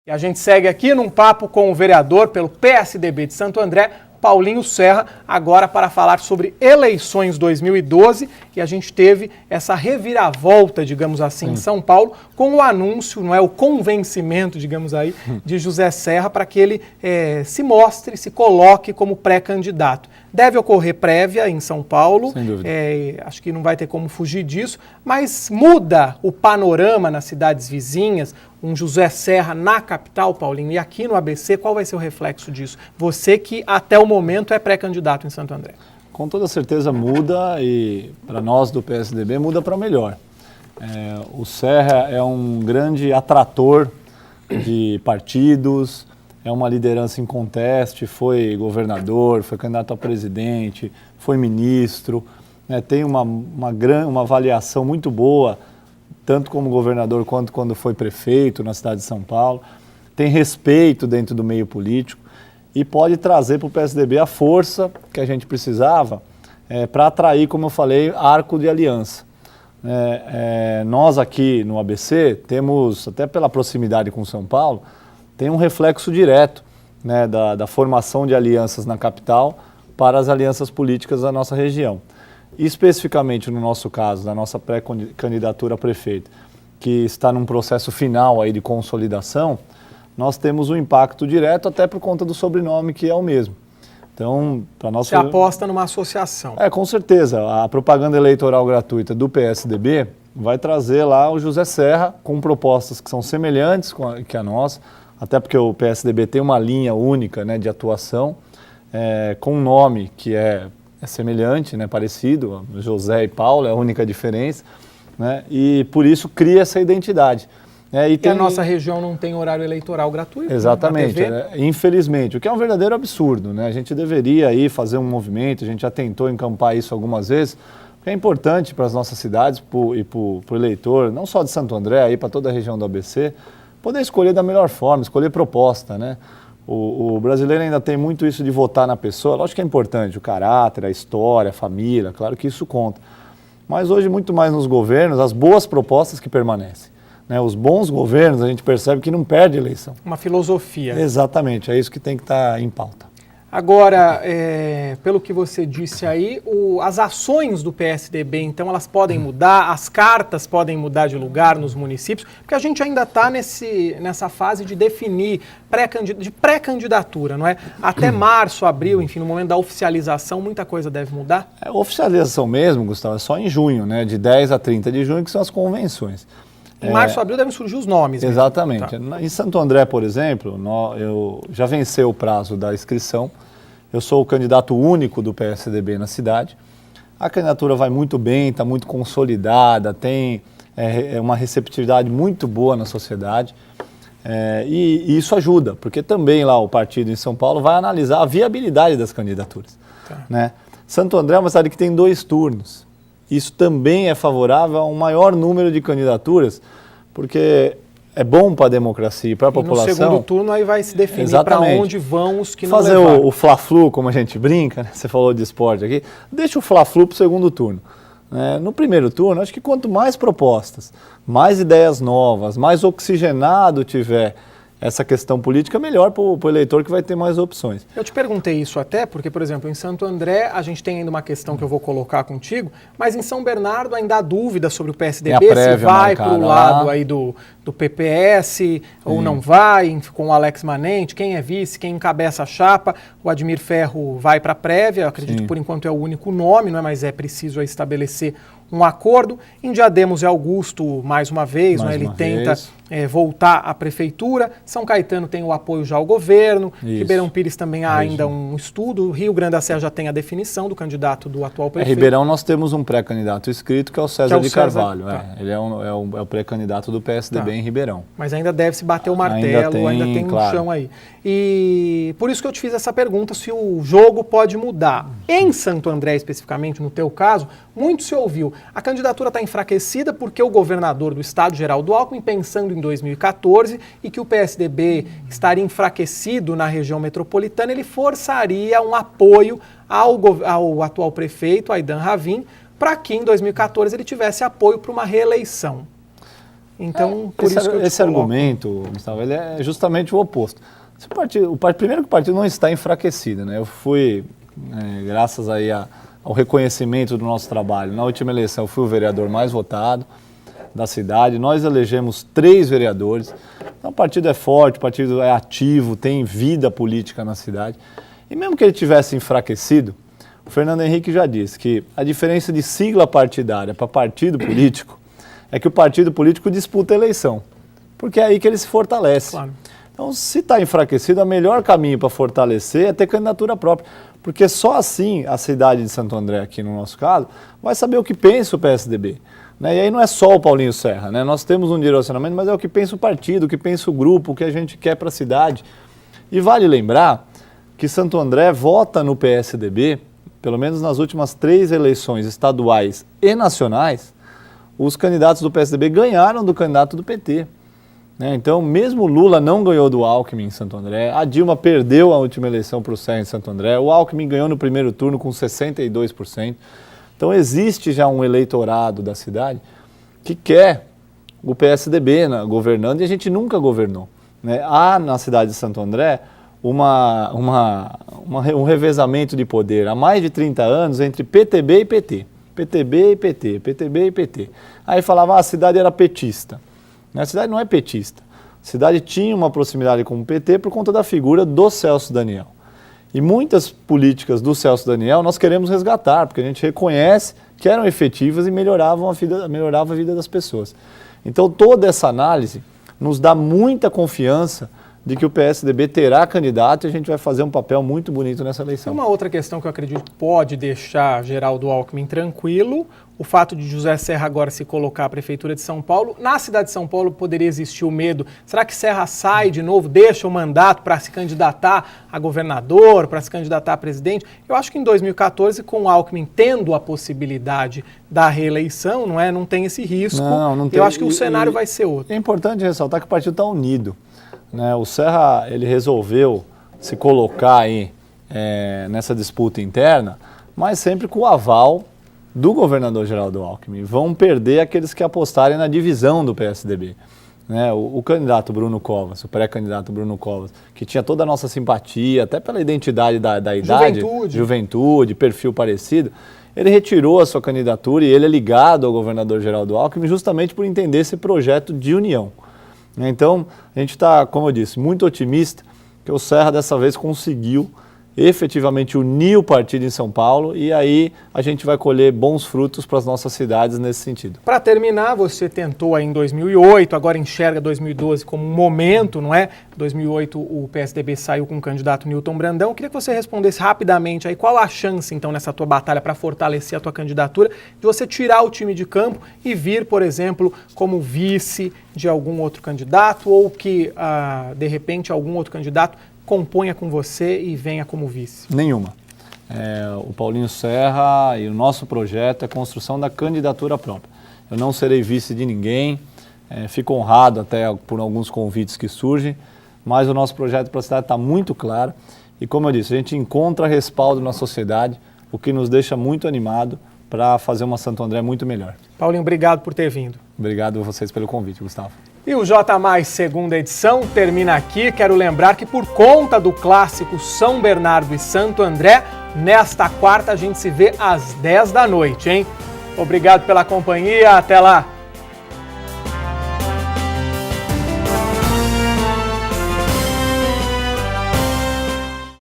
E a gente segue aqui num papo com o vereador pelo PSDB de Santo André, Paulinho Serra, agora para falar sobre eleições 2012, e a gente teve essa reviravolta, digamos assim, em São Paulo, com o anúncio, não é, o convencimento, digamos aí, de José Serra para que ele se mostre, se coloque como pré-candidato. Deve ocorrer prévia em São Paulo, sem dúvida. Acho que não vai ter como fugir disso, mas muda o panorama nas cidades vizinhas, um José Serra na capital, Paulinho, e aqui no ABC, qual vai ser o reflexo disso? Você que até o momento é pré-candidato em Santo André. Com toda certeza muda, e para nós do PSDB muda para melhor. O Serra é um grande atrator de partidos, é uma liderança inconteste, foi governador, foi candidato a presidente, foi ministro, tem uma avaliação muito boa, tanto como governador quanto quando foi prefeito na cidade de São Paulo, tem respeito dentro do meio político e pode trazer para o PSDB a força que a gente precisava para atrair, como eu falei, arco de aliança. Nós aqui no ABC temos, até pela proximidade com São Paulo, tem um reflexo direto da formação de alianças na capital para as alianças políticas da nossa região. E especificamente no nosso caso, da nossa pré-candidatura a prefeito, que está num processo final aí de consolidação, nós temos um impacto direto até por conta do sobrenome que é o mesmo. Então, para nós... Você aposta numa associação. Com certeza. A propaganda eleitoral gratuita do PSDB vai trazer lá o José Serra com propostas que são semelhantes que a nossa, até porque o PSDB tem uma linha única de atuação, com um nome que é semelhante, parecido, José e Paulo, é a única diferença, e por isso cria essa identidade. E a nossa região não tem horário eleitoral gratuito? Exatamente, infelizmente, o que é um verdadeiro absurdo. A gente deveria aí fazer um movimento, a gente já tentou encampar isso algumas vezes, porque é importante para as nossas cidades e para o eleitor, não só de Santo André, aí para toda a região do ABC, poder escolher da melhor forma, escolher proposta, O brasileiro ainda tem muito isso de votar na pessoa, lógico que é importante, o caráter, a história, a família, claro que isso conta. Mas hoje muito mais nos governos, as boas propostas que permanecem. Os bons governos, a gente percebe que não perde eleição. Uma filosofia. Exatamente, é isso que tem que estar em pauta. Agora, pelo que você disse aí, as ações do PSDB, então, elas podem mudar, as cartas podem mudar de lugar nos municípios, porque a gente ainda está nessa fase de definir pré-candidatura, não é? Até março, abril, enfim, no momento da oficialização, muita coisa deve mudar? A oficialização mesmo, Gustavo, é só em junho, de 10 a 30 de junho, que são as convenções. Em março, abril devem surgir os nomes. Exatamente. Tá. Em Santo André, por exemplo, eu já venceu o prazo da inscrição. Eu sou o candidato único do PSDB na cidade. A candidatura vai muito bem, está muito consolidada, tem uma receptividade muito boa na sociedade. E isso ajuda, porque também lá o partido em São Paulo vai analisar a viabilidade das candidaturas. Tá. Santo André é uma cidade que tem 2 turnos. Isso também é favorável a um maior número de candidaturas, porque é bom para a democracia e para a população. No segundo turno aí vai se definir para onde vão os que não fazer levaram. o Fla-Flu, como a gente brinca, você falou de esporte aqui, deixa o Fla-Flu para o segundo turno. No primeiro turno, acho que quanto mais propostas, mais ideias novas, mais oxigenado tiver essa questão política, melhor para o eleitor que vai ter mais opções. Eu te perguntei isso até porque, por exemplo, em Santo André a gente tem ainda uma questão que eu vou colocar contigo, mas em São Bernardo ainda há dúvida sobre o PSDB, se vai para o lado aí do PPS ou não vai, com o Alex Manente, quem é vice, quem encabeça a chapa. O Admir Ferro vai para a prévia, eu acredito que por enquanto é o único nome, não é? Mas é preciso estabelecer um acordo. Em Diademos é Augusto, mais uma vez, ele tenta voltar à prefeitura. São Caetano tem o apoio já ao governo. Isso. Ribeirão Pires também há ainda um estudo. Rio Grande da Serra já tem a definição do candidato do atual prefeito. Ribeirão nós temos um pré-candidato inscrito, que é o César de Carvalho. Ele é o pré-candidato do PSDB em Ribeirão. Mas ainda deve se bater o martelo, ainda tem um chão aí. E por isso que eu te fiz essa pergunta, se o jogo pode mudar. Em Santo André, especificamente, no teu caso, muito se ouviu. A candidatura está enfraquecida porque o governador do estado, Geraldo Alckmin, pensando em 2014 e que o PSDB estaria enfraquecido na região metropolitana, ele forçaria um apoio ao atual prefeito, Aïdan Ravin, para que em 2014 ele tivesse apoio para uma reeleição. Então, por isso que eu esse argumento, Gustavo, ele é justamente o oposto. Primeiro que o partido não está enfraquecido, né? Eu fui, graças aí ao reconhecimento do nosso trabalho, na última eleição eu fui o vereador mais votado da cidade, nós elegemos 3 vereadores, então o partido é forte, o partido é ativo, tem vida política na cidade, e mesmo que ele tivesse enfraquecido, o Fernando Henrique já disse que a diferença de sigla partidária para partido político é que o partido político disputa a eleição, porque é aí que ele se fortalece. Claro. Então, se está enfraquecido, o melhor caminho para fortalecer é ter candidatura própria, porque só assim a cidade de Santo André, aqui no nosso caso, vai saber o que pensa o PSDB. Né? E aí não é só o Paulinho Serra, né? Nós temos um direcionamento, mas é o que pensa o partido, o que pensa o grupo, o que a gente quer para a cidade. E vale lembrar que Santo André vota no PSDB, pelo menos nas últimas 3 eleições estaduais e nacionais, os candidatos do PSDB ganharam do candidato do PT. Né? Então, mesmo o Lula não ganhou do Alckmin em Santo André, a Dilma perdeu a última eleição para o Serra em Santo André, o Alckmin ganhou no primeiro turno com 62%. Então, existe já um eleitorado da cidade que quer o PSDB governando e a gente nunca governou. Né? Há na cidade de Santo André um revezamento de poder há mais de 30 anos entre PTB e PT. PTB e PT, PTB e PT. Aí falava, a cidade era petista. A cidade não é petista. A cidade tinha uma proximidade com o PT por conta da figura do Celso Daniel. E muitas políticas do Celso Daniel nós queremos resgatar, porque a gente reconhece que eram efetivas e melhoravam a vida das pessoas. Então toda essa análise nos dá muita confiança de que o PSDB terá candidato e a gente vai fazer um papel muito bonito nessa eleição. Uma outra questão que eu acredito que pode deixar Geraldo Alckmin tranquilo, o fato de José Serra agora se colocar à Prefeitura de São Paulo. Na cidade de São Paulo poderia existir o medo. Será que Serra sai de novo, deixa o mandato para se candidatar a governador, para se candidatar a presidente? Eu acho que em 2014, com o Alckmin tendo a possibilidade da reeleição, não tem esse risco. Não tem. Eu acho que o cenário vai ser outro. É importante ressaltar que o partido está unido. Né? O Serra ele resolveu se colocar aí, nessa disputa interna, mas sempre com o aval do governador Geraldo Alckmin. Vão perder aqueles que apostarem na divisão do PSDB. Né? O candidato Bruno Covas, o pré-candidato Bruno Covas, que tinha toda a nossa simpatia, até pela identidade da idade, juventude, perfil parecido, ele retirou a sua candidatura e ele é ligado ao governador Geraldo Alckmin justamente por entender esse projeto de união. Então, a gente está, como eu disse, muito otimista que o Serra dessa vez conseguiu efetivamente unir o partido em São Paulo e aí a gente vai colher bons frutos para as nossas cidades nesse sentido. Para terminar, você tentou aí em 2008, agora enxerga 2012 como um momento, não é? Em 2008 o PSDB saiu com o candidato Newton Brandão. Eu queria que você respondesse rapidamente aí qual a chance então nessa tua batalha para fortalecer a tua candidatura de você tirar o time de campo e vir, por exemplo, como vice de algum outro candidato ou que de repente algum outro candidato componha com você e venha como vice? Nenhuma. O Paulinho Serra e o nosso projeto é a construção da candidatura própria. Eu não serei vice de ninguém, fico honrado até por alguns convites que surgem, mas o nosso projeto para a cidade está muito claro e, como eu disse, a gente encontra respaldo na sociedade, o que nos deixa muito animado para fazer uma Santo André muito melhor. Paulinho, obrigado por ter vindo. Obrigado a vocês pelo convite, Gustavo. E o J+, segunda edição, termina aqui. Quero lembrar que por conta do clássico São Bernardo e Santo André, nesta quarta a gente se vê às 10 da noite, hein? Obrigado pela companhia, até lá!